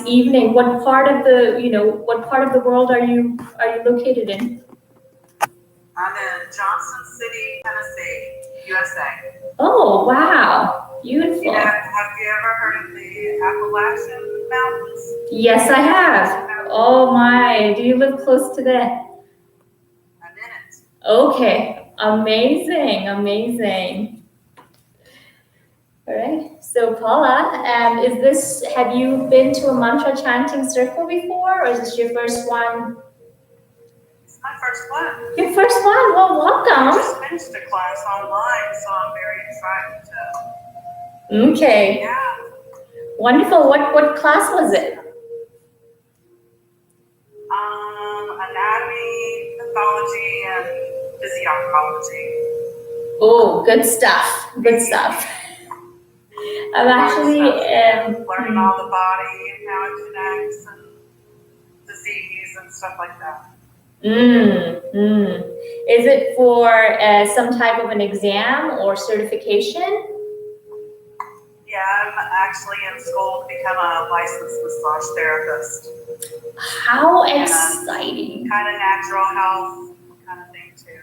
evening. What part of the, what part of the world are you located in? I'm in Johnson City, Tennessee, USA. Oh, wow. Beautiful. Yeah, have you ever heard of the Appalachian Mountains? Yes, I have. Oh my, do you live close to that? I'm in it. Okay, amazing, amazing. All right, so Paula, have you been to a mantra chanting circle before, or is this your first one? It's my first one. Your first one? Well, welcome. I just finished a class online, so I'm very excited to. Okay. Yeah. Wonderful. What class was it? Anatomy, pathology, and physiology. Oh, good stuff. Good stuff. I'm actually learning all the body and how it connects and disease and stuff like that. Is it for some type of an exam or certification? Yeah, I'm actually in school to become a licensed massage therapist. How exciting. Kind of natural health kind of thing too.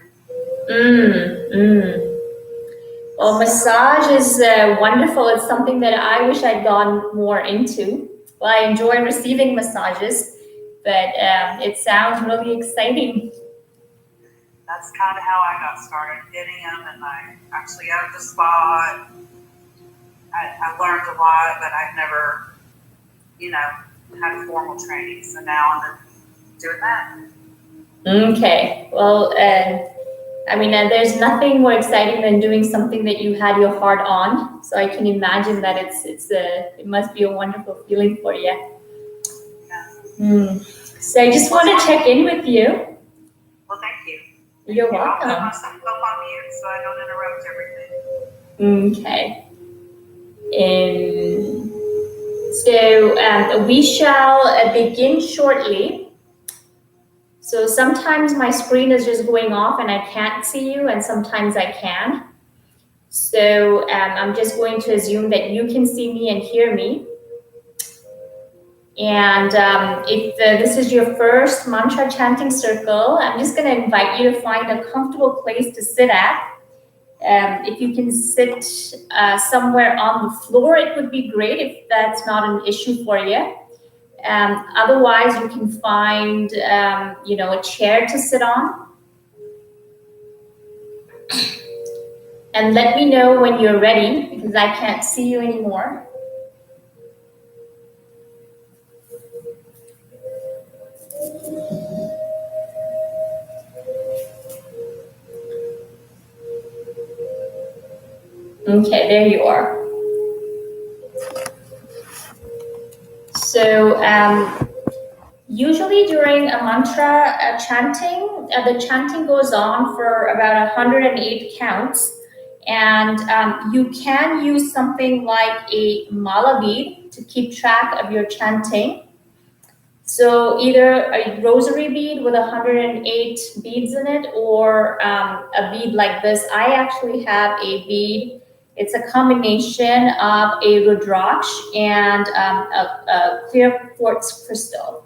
Well, massage is wonderful. It's something that I wish I'd gone more into. Well, I enjoy receiving massages, but it sounds really exciting. That's kind of how I got started getting them, and I actually owned a spa. I learned a lot, but I've never, had formal training. So now I'm doing that. Okay. Well, there's nothing more exciting than doing something that you had your heart on. So I can imagine that it must be a wonderful feeling for you. Yeah. So I just want to check in with you. Well, thank you. You're welcome. I'll put myself on mute so I don't interrupt everything. Okay. So we shall begin shortly. So sometimes my screen is just going off and I can't see you, and sometimes I can. So I'm just going to assume that you can see me and hear me. And if this is your first mantra chanting circle, I'm just going to invite you to find a comfortable place to sit at. If you can sit somewhere on the floor, it would be great if that's not an issue for you. Otherwise, you can find, a chair to sit on. And let me know when you're ready, because I can't see you anymore. Okay, there you are. So usually during a mantra chanting, the chanting goes on for about 108 counts. And you can use something like a mala bead to keep track of your chanting. So either a rosary bead with 108 beads in it, or a bead like this. I actually have a bead. It's a combination of a rudraksh and a clear quartz crystal.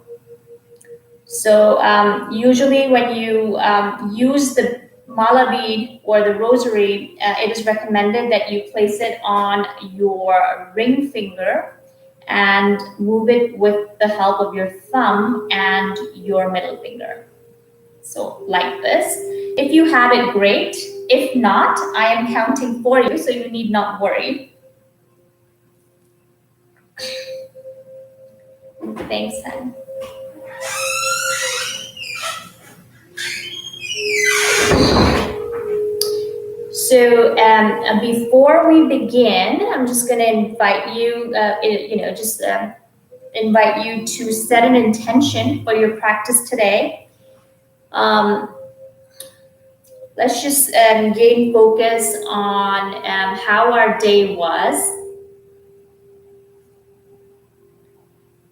So usually when you use the mala bead or the rosary, it is recommended that you place it on your ring finger and move it with the help of your thumb and your middle finger. So like this. If you have it, great. If not, I am counting for you, so you need not worry. Thanks, Hen. So before we begin, I'm just going to invite you, invite you to set an intention for your practice today. Let's just gain focus on how our day was.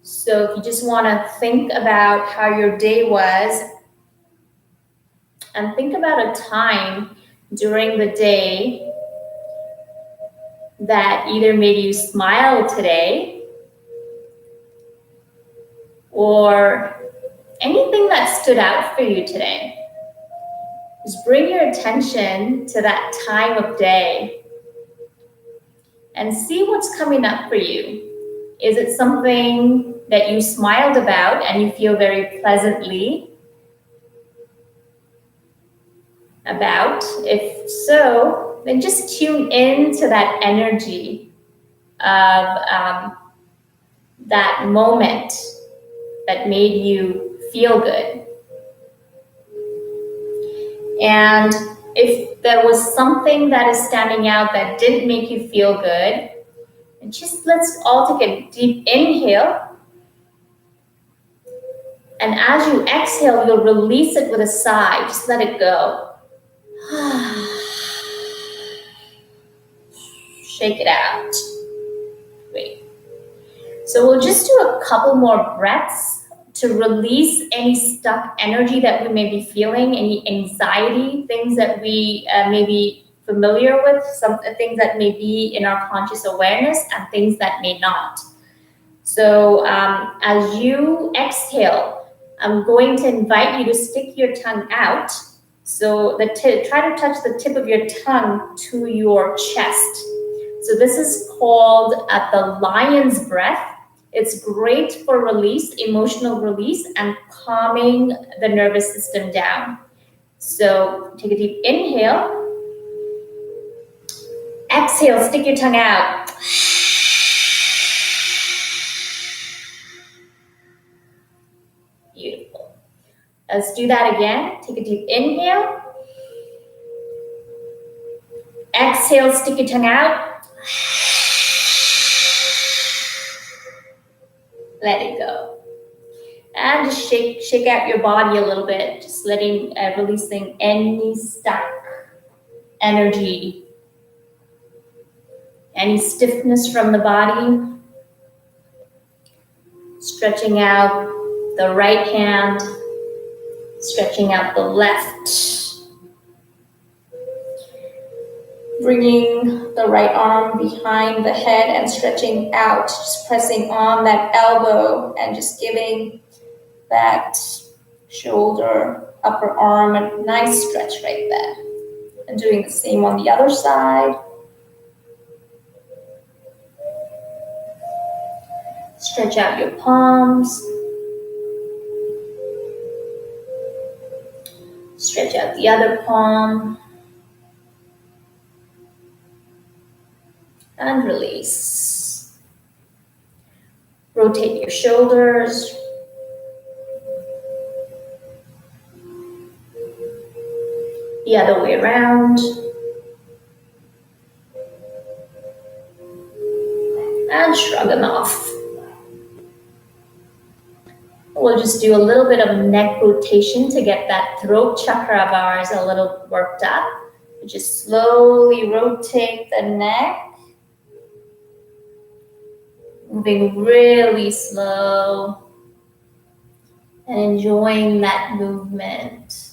So if you just want to think about how your day was, and think about a time during the day that either made you smile today, or anything that stood out for you today. Just bring your attention to that time of day and see what's coming up for you. Is it something that you smiled about and you feel very pleasantly about? If so, then just tune into that energy of that moment that made you feel good. And if there was something that is standing out that didn't make you feel good, just let's all take a deep inhale. And as you exhale, you'll release it with a sigh. Just let it go. Shake it out. Great. So we'll just do a couple more breaths to release any stuck energy that we may be feeling, any anxiety, things that we may be familiar with, some things that may be in our conscious awareness and things that may not. So as you exhale, I'm going to invite you to stick your tongue out. So try to touch the tip of your tongue to your chest. So this is called the lion's breath. It's great for release, emotional release, and calming the nervous system down. So take a deep inhale. Exhale, stick your tongue out. Beautiful. Let's do that again. Take a deep inhale. Exhale, stick your tongue out. Let it go. And just shake out your body a little bit, just releasing any stuck energy, any stiffness from the body. Stretching out the right hand, stretching out the left. Bringing the right arm behind the head and stretching out, just pressing on that elbow and just giving that shoulder, upper arm a nice stretch right there. And doing the same on the other side. Stretch out your palms. Stretch out the other palm. And release. Rotate your shoulders. The other way around. And shrug them off. We'll just do a little bit of neck rotation to get that throat chakra of ours a little worked up. Just slowly rotate the neck. Moving really slow and enjoying that movement.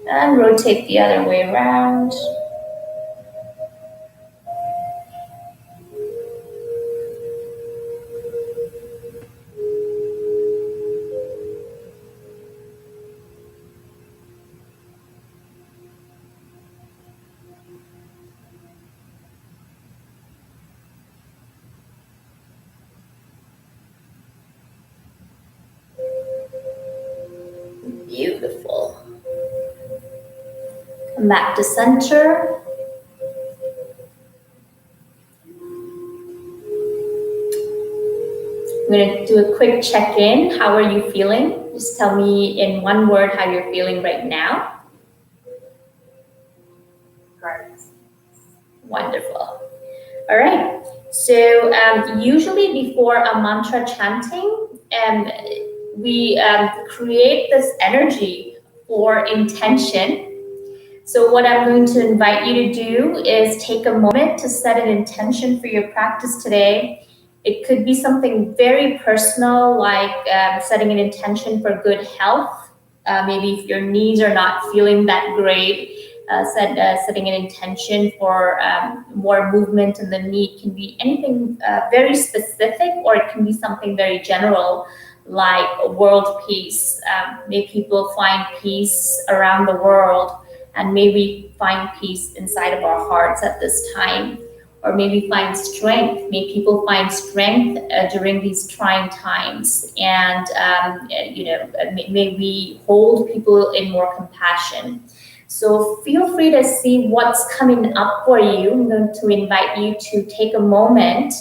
And rotate the other way around. Beautiful. Come back to center. I'm going to do a quick check-in. How are you feeling? Just tell me in one word how you're feeling right now. Great. Wonderful. All right. So usually before a mantra chanting, we create this energy for intention. So what I'm going to invite you to do is take a moment to set an intention for your practice today. It could be something very personal, like setting an intention for good health. Maybe if your knees are not feeling that great, setting an intention for more movement in the knee. It can be anything very specific, or it can be something very general, like world peace. May people find peace around the world, and may we find peace inside of our hearts at this time. Or maybe find strength. May people find strength during these trying times, and may we hold people in more compassion. So feel free to see what's coming up for you. I'm going to invite you to take a moment,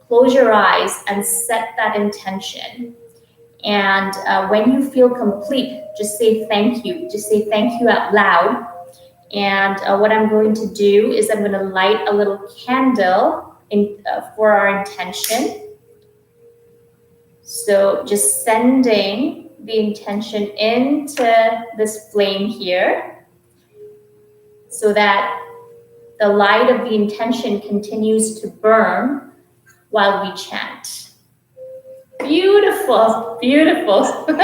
close your eyes, and set that intention. And when you feel complete, just say thank you. Just say thank you out loud. And what I'm going to do is I'm going to light a little candle for our intention. So just sending the intention into this flame here, so that the light of the intention continues to burn while we chant. Beautiful, beautiful. Is it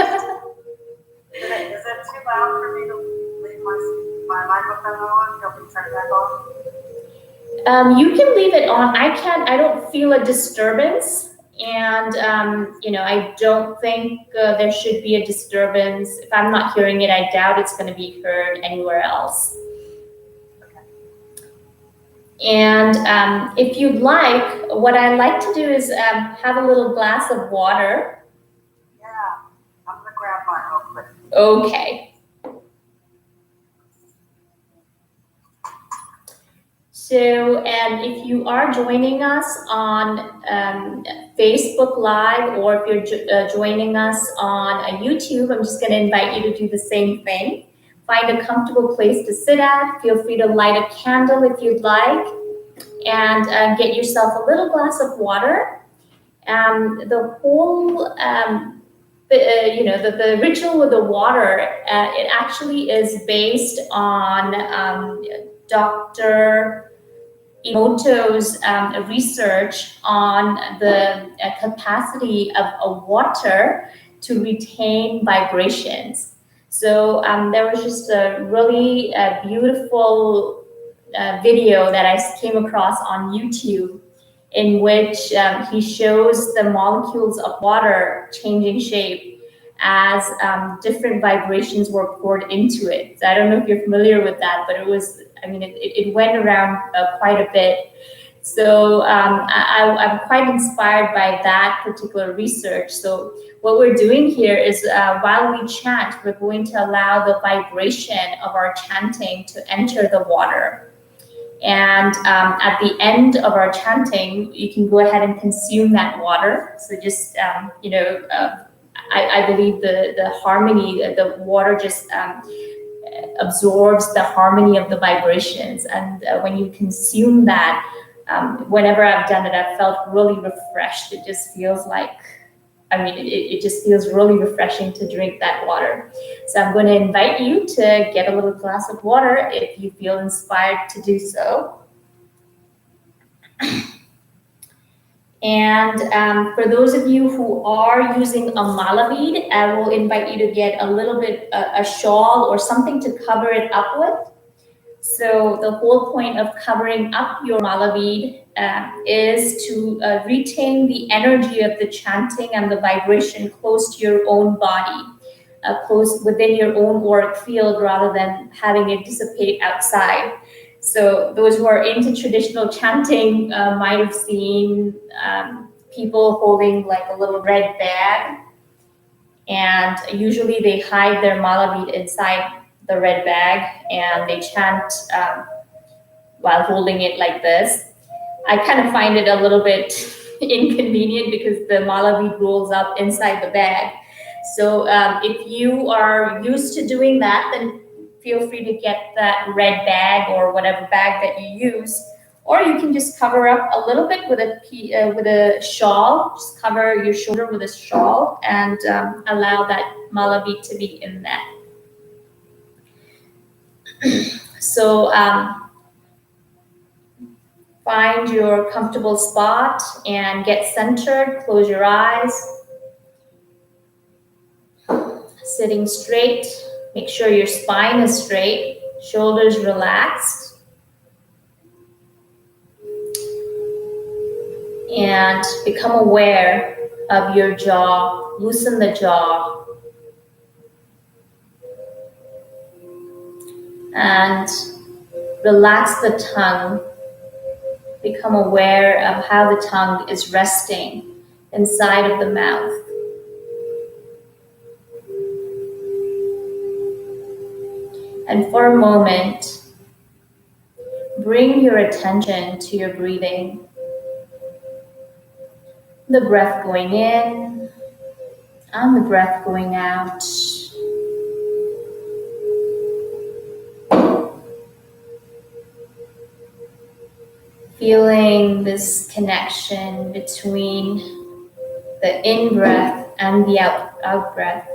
too loud for me to leave my microphone on? You'll be turn it back on? You can leave it on. I don't feel a disturbance. And, I don't think there should be a disturbance. If I'm not hearing it, I doubt it's going to be heard anywhere else. And if you'd like, what I like to do is have a little glass of water. Yeah, I'm going to grab mine real quick. Okay. So, and if you are joining us on Facebook Live, or if you're joining us on YouTube, I'm just going to invite you to do the same thing. Find a comfortable place to sit at. Feel free to light a candle if you'd like, and get yourself a little glass of water. The whole, the ritual with the water, it actually is based on Dr. Emoto's research on the capacity of water to retain vibrations. So there was just a really beautiful video that I came across on YouTube, in which he shows the molecules of water changing shape as different vibrations were poured into it. So I don't know if you're familiar with that, but it was, it went around quite a bit. So I'm quite inspired by that particular research. So what we're doing here is while we chant, we're going to allow the vibration of our chanting to enter the water. And at the end of our chanting, you can go ahead and consume that water. So just, I believe the harmony, the water just absorbs the harmony of the vibrations. And when you consume that, whenever I've done it, I've felt really refreshed. It just feels like, it just feels really refreshing to drink that water. So I'm going to invite you to get a little glass of water if you feel inspired to do so. And for those of you who are using a mala bead, I will invite you to get a little bit, a shawl or something to cover it up with. So the whole point of covering up your mala bead is to retain the energy of the chanting and the vibration close to your own body, close within your own auric field, rather than having it dissipate outside. So those who are into traditional chanting might have seen people holding like a little red bag, and usually they hide their mala bead inside the red bag, and they chant while holding it like this. I kind of find it a little bit inconvenient because the mala bead rolls up inside the bag. So if you are used to doing that, then feel free to get that red bag or whatever bag that you use, or you can just cover up a little bit with a shawl. Just cover your shoulder with a shawl and allow that mala bead to be in that. So Find your comfortable spot and get centered. Close your eyes. Sitting straight. Make sure your spine is straight. Shoulders relaxed. And become aware of your jaw. Loosen the jaw. And relax the tongue. Become aware of how the tongue is resting inside of the mouth. And for a moment, bring your attention to your breathing. The breath going in and the breath going out. Feeling this connection between the in-breath and the out-breath.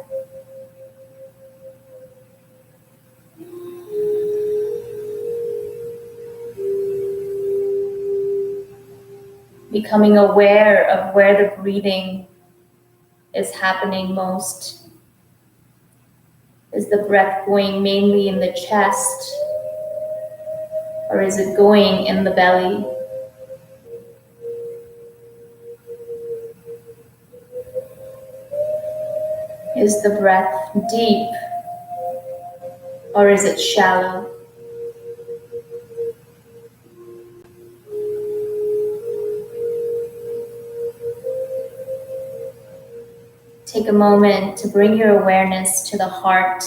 Becoming aware of where the breathing is happening most. Is the breath going mainly in the chest, or is it going in the belly? Is the breath deep, or is it shallow? Take a moment to bring your awareness to the heart.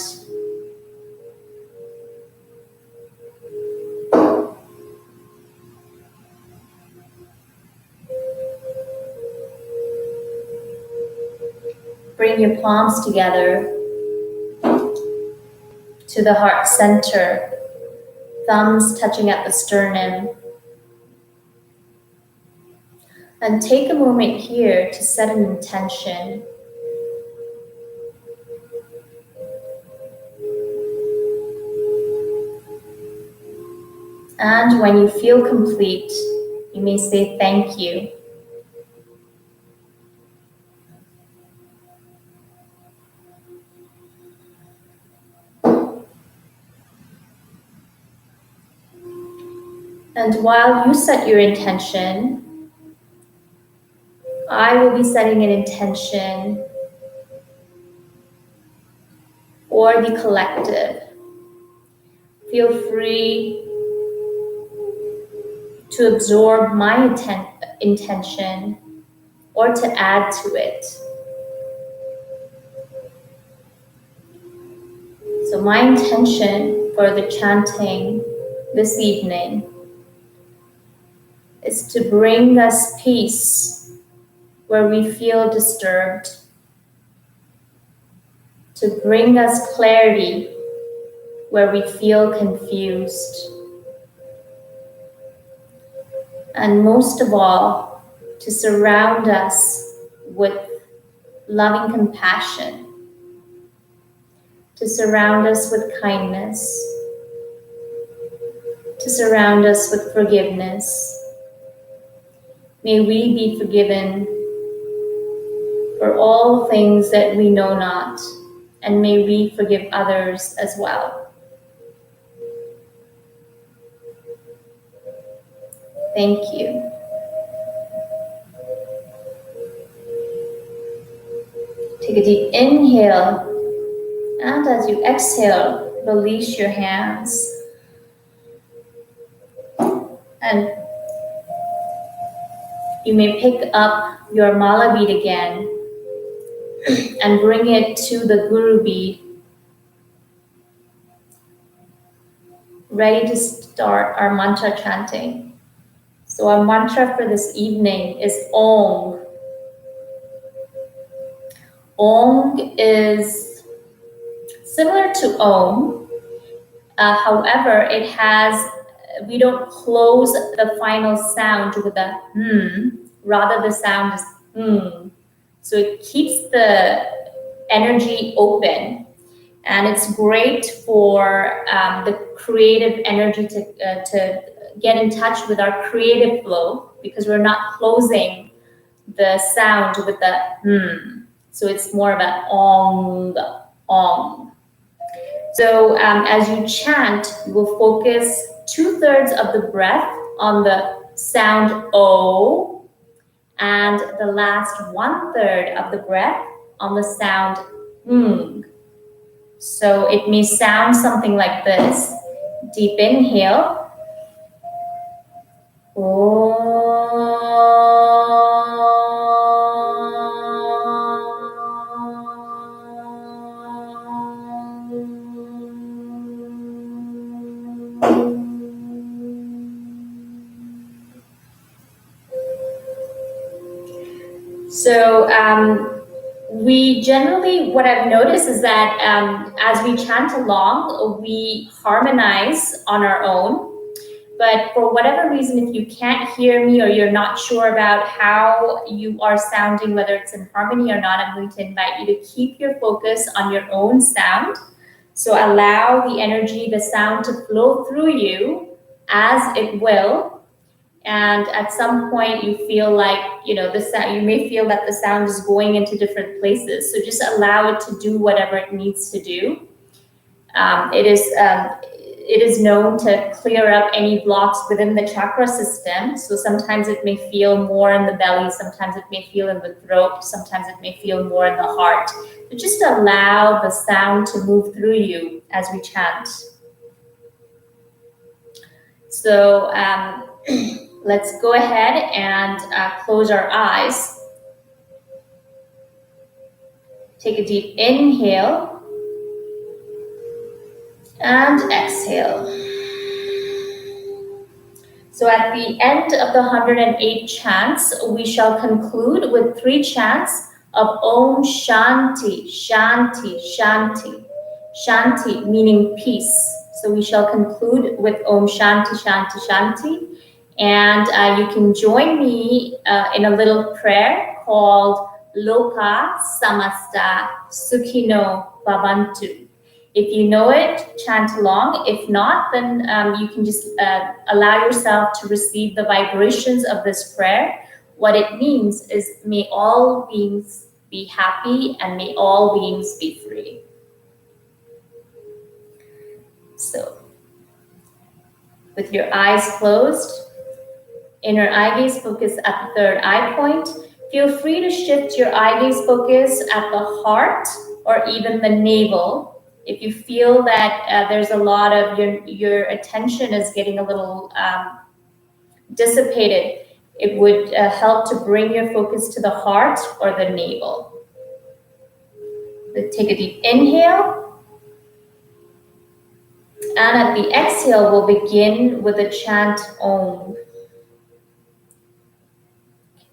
Bring your palms together to the heart center, thumbs touching at the sternum. And take a moment here to set an intention. And when you feel complete, you may say thank you. And while you set your intention, I will be setting an intention for the collective. Feel free to absorb my intention or to add to it. So my intention for the chanting this evening is to bring us peace where we feel disturbed, to bring us clarity where we feel confused, and most of all, to surround us with loving compassion, to surround us with kindness, to surround us with forgiveness. May we be forgiven for all things that we know not, and may we forgive others as well. Thank you. Take a deep inhale, and as you exhale, release your hands. And you may pick up your mala bead again and bring it to the guru bead. Ready to start our mantra chanting. So our mantra for this evening is Om. Om is similar to Om. However, we don't close the final sound with a rather the sound is So it keeps the energy open. and it's great for the creative energy to get in touch with our creative flow, because we're not closing the sound with the so it's more of a ong. So as you chant, you will focus 2/3 of the breath on the sound O, and the last 1/3 of the breath on the sound ng. So it may sound something like this. Deep inhale. So we generally, what I've noticed is that as we chant along, we harmonize on our own. But for whatever reason, if you can't hear me or you're not sure about how you are sounding, whether it's in harmony or not, I'm going to invite you to keep your focus on your own sound. So allow the energy, the sound to flow through you as it will. And at some point you feel like, you know, the sound, you may feel that the sound is going into different places. So just allow it to do whatever it needs to do. It is known to clear up any blocks within the chakra system. So sometimes it may feel more in the belly, sometimes it may feel in the throat, sometimes it may feel more in the heart. But just allow the sound to move through you as we chant. So let's go ahead and close our eyes. Take a deep inhale and exhale. So at the end of the 108 chants, we shall conclude with 3 chants of Om Shanti, Shanti, Shanti. Shanti meaning peace. So we shall conclude with Om Shanti, Shanti, Shanti. And you can join me in a little prayer called Loka Samasta Sukhino Bhavantu. If you know it, chant along. If not, then you can just allow yourself to receive the vibrations of this prayer. What it means is, may all beings be happy and may all beings be free. So, with your eyes closed, inner eye gaze focus at the 3rd eye point. Feel free to shift your eye gaze focus at the heart or even the navel. If you feel that there's a lot of your attention is getting a little dissipated, it would help to bring your focus to the heart or the navel. Take a deep inhale. And at the exhale, we'll begin with a chant Om.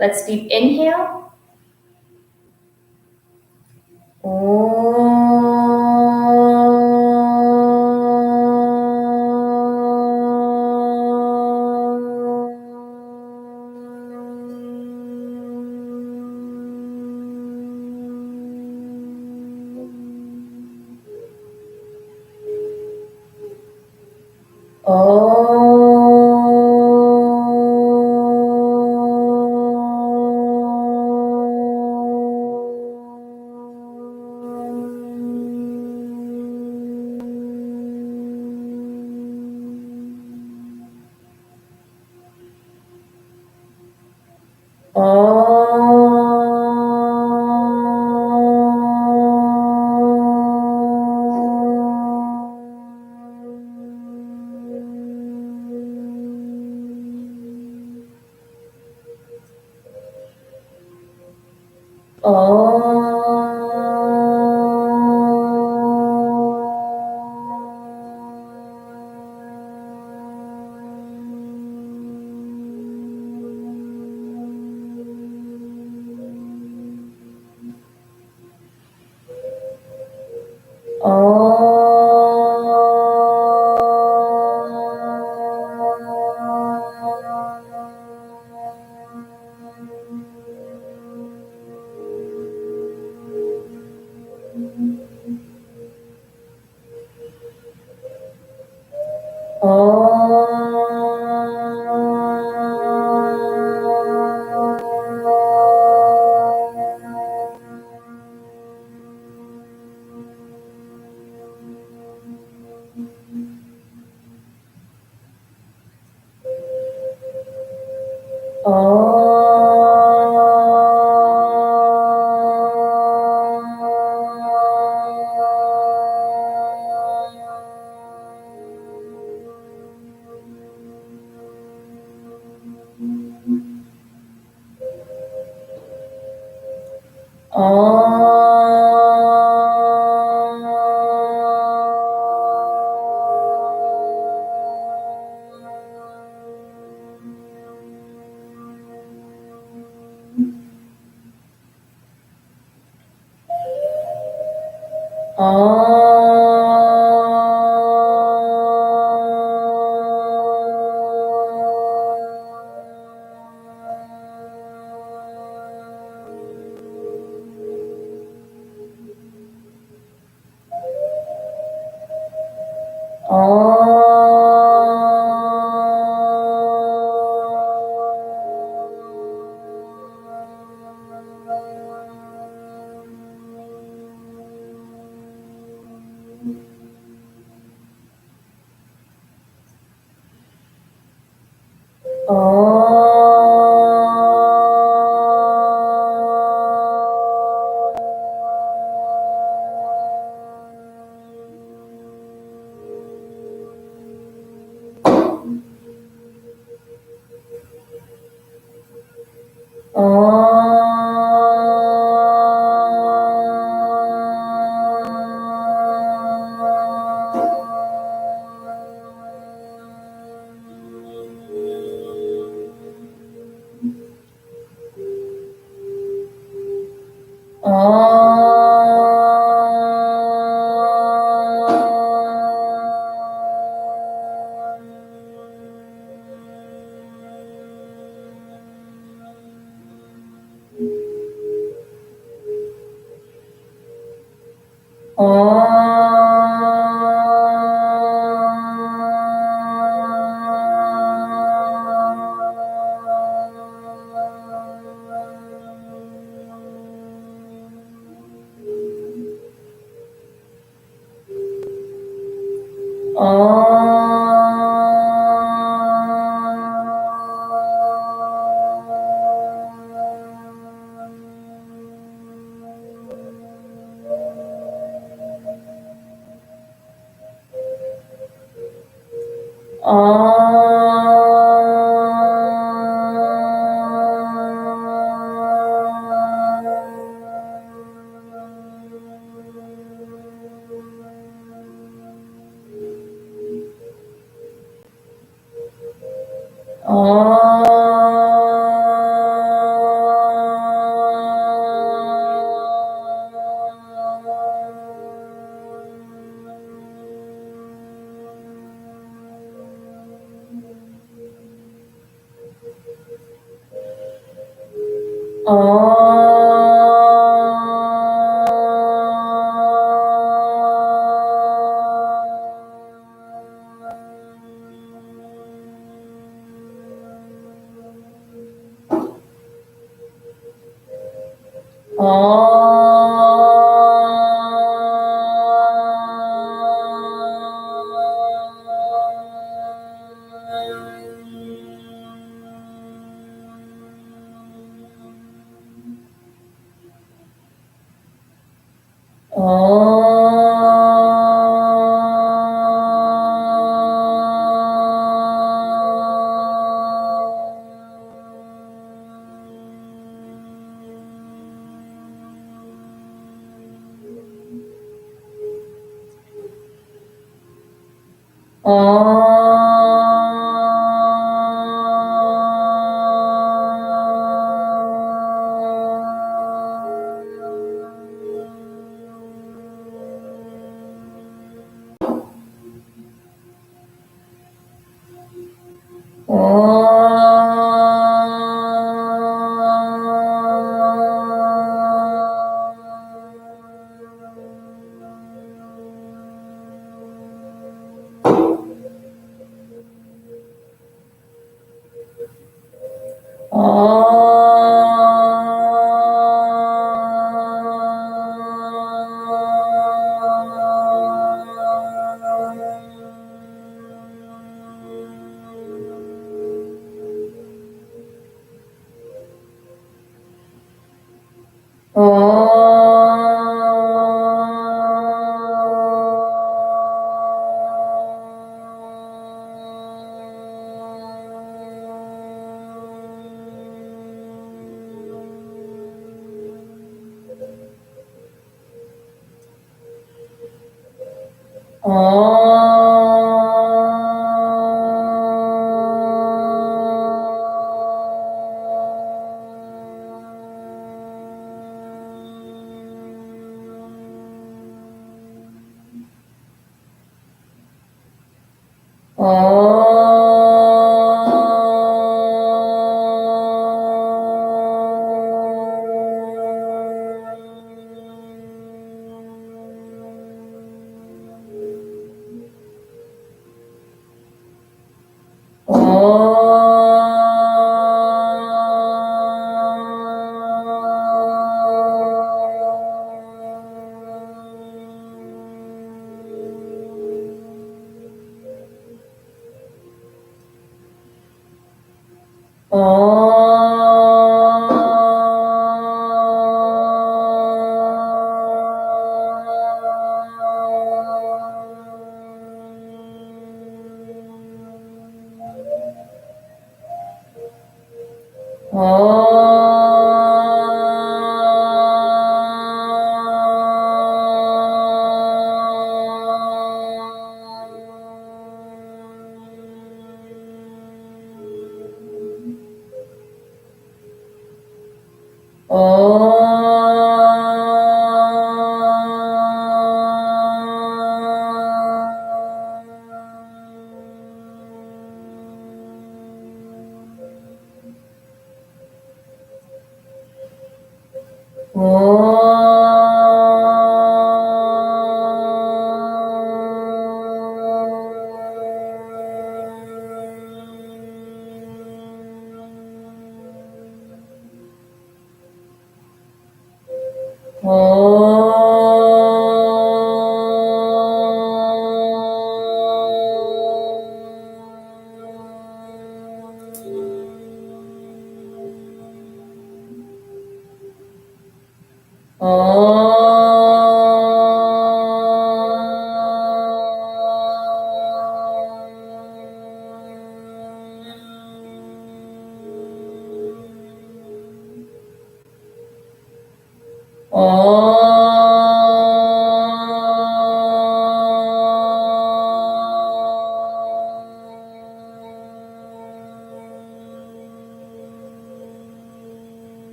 Let's deep inhale. Om.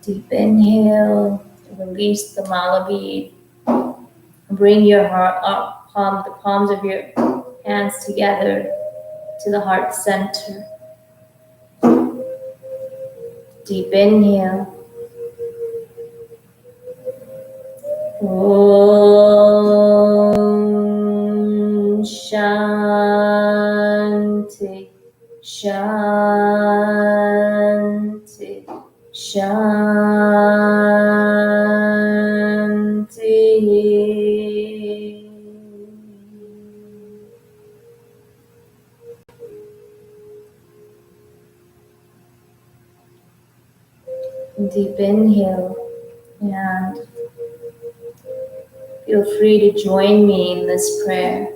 Deep inhale, release the mala bead. Bring your heart up, the palms of your hands together to the heart center. Deep inhale. Om Shanti Shanti Shanti. Deep inhale and feel free to join me in this prayer.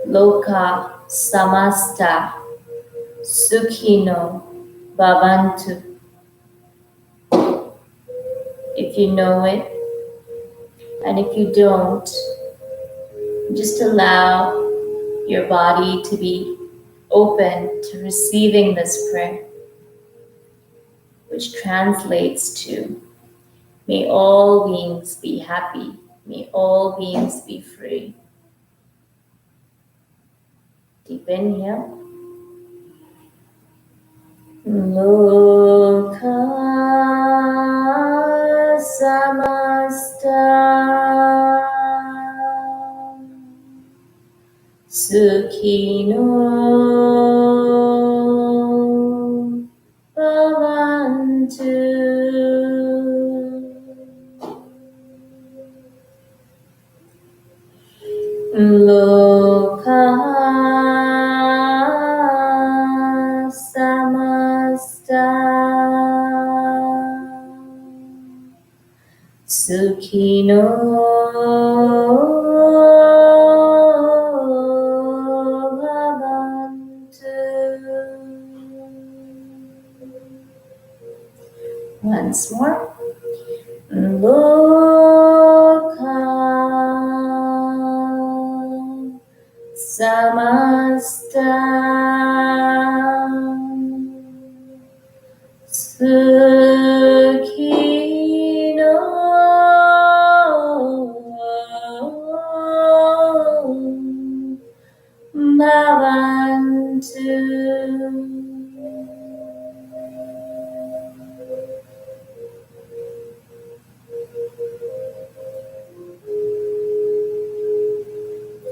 Loka samasta sukhino bhavantu. If you know it, and if you don't, just allow your body to be open to receiving this prayer, which translates to May all beings be happy. May all beings be free. Deep inhale. Loka samasta sukhino bhavantu. Loka samasta sukhino bhavantu. Once more. Loka samasta sukhino bhavantu.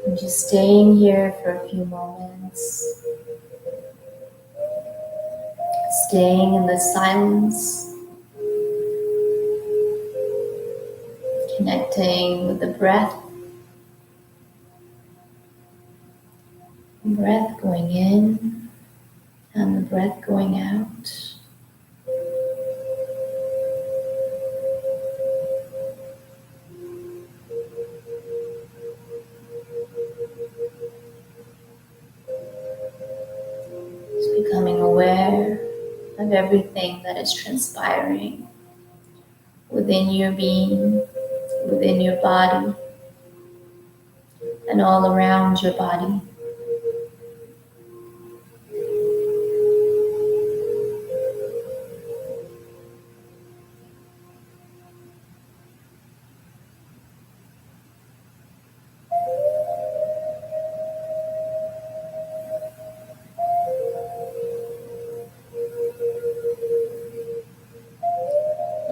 I'm just staying here for a few moments, staying in the silence, connecting with the breath going in and the breath going out. Just becoming aware of everything that is transpiring within your being, within your body, and all around your body.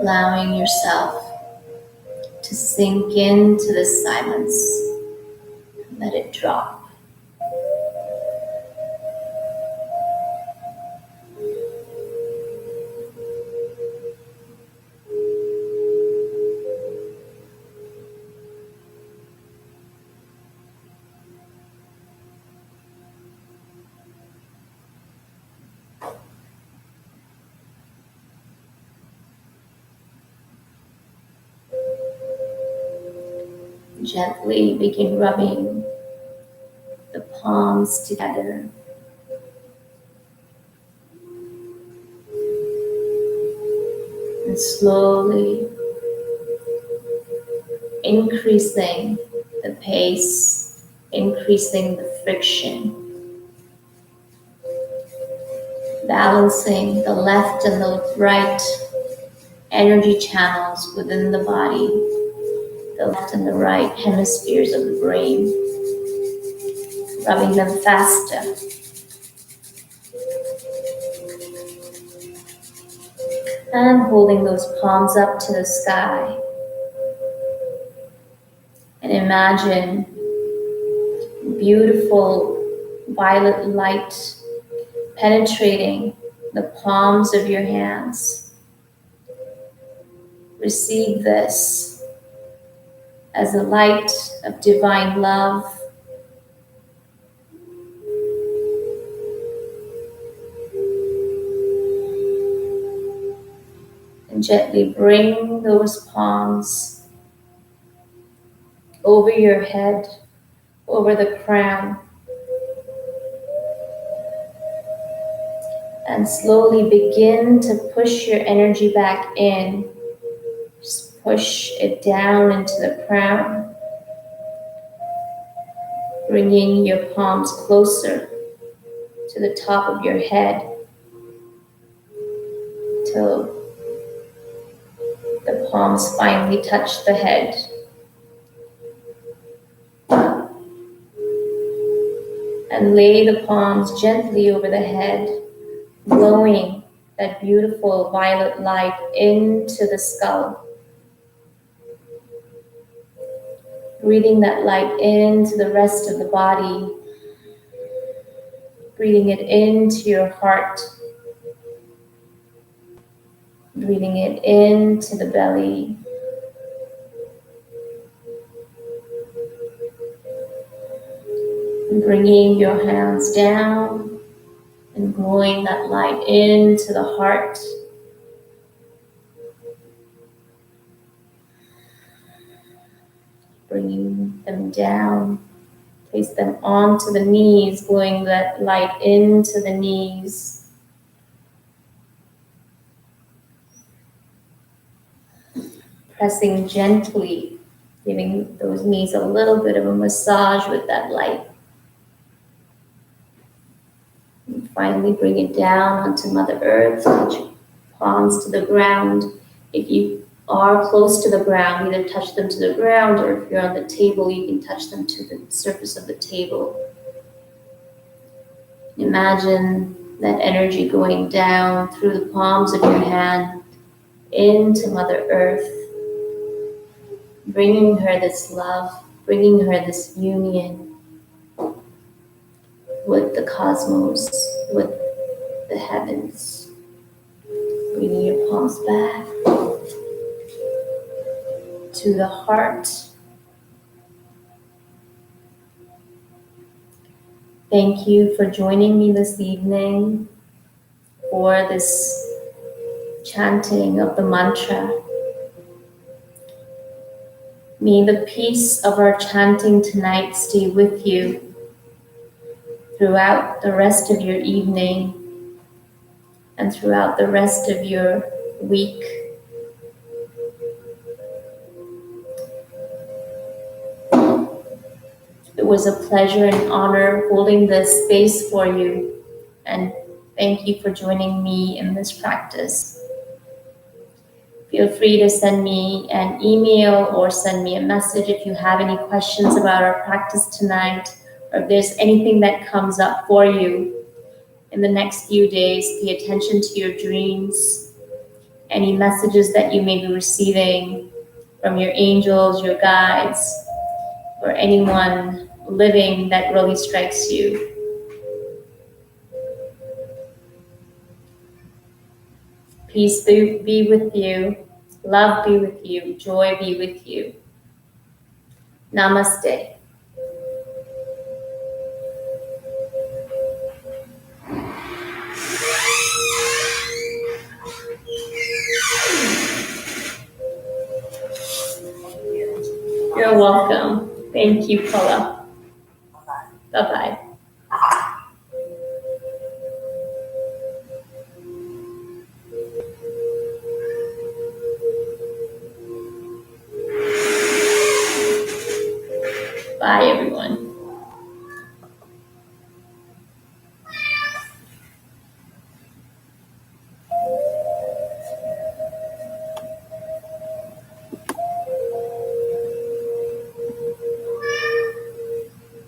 Allowing yourself to sink into the silence and let it drop. Gently begin rubbing the palms together. And slowly increasing the pace, increasing the friction, balancing the left and the right energy channels within the body, the left and the right hemispheres of the brain, rubbing them faster. And holding those palms up to the sky. And imagine beautiful violet light penetrating the palms of your hands. Receive this as a light of divine love. And gently bring those palms over your head, over the crown. And slowly begin to push your energy back in. Just push it down into the crown, bringing your palms closer to the top of your head till The palms finally touch the head. And lay the palms gently over the head, blowing that beautiful violet light into the skull. Breathing that light into the rest of the body. Breathing it into your heart. Breathing it into the belly. And bringing your hands down and blowing that light into the heart. Bringing them down. Place them onto the knees, blowing that light into the knees. Pressing gently, giving those knees a little bit of a massage with that light. And finally bring it down onto Mother Earth, touch your palms to the ground. If you are close to the ground, either touch them to the ground, or if you're on the table, you can touch them to the surface of the table. Imagine that energy going down through the palms of your hand into Mother Earth, bringing her this love, bringing her this union with the cosmos, with the heavens. Bringing your palms back to the heart. Thank you for joining me this evening for this chanting of the mantra. May the peace of our chanting tonight stay with you throughout the rest of your evening and throughout the rest of your week. It was a pleasure and honor holding this space for you, and thank you for joining me in this practice. Feel free to send me an email or send me a message if you have any questions about our practice tonight, or if there's anything that comes up for you in the next few days. Pay attention to your dreams, any messages that you may be receiving from your angels, your guides, or anyone living that really strikes you. Peace be with you, love be with you, joy be with you. Namaste. You're welcome. Thank you, Paula. Bye-bye. Bye, everyone.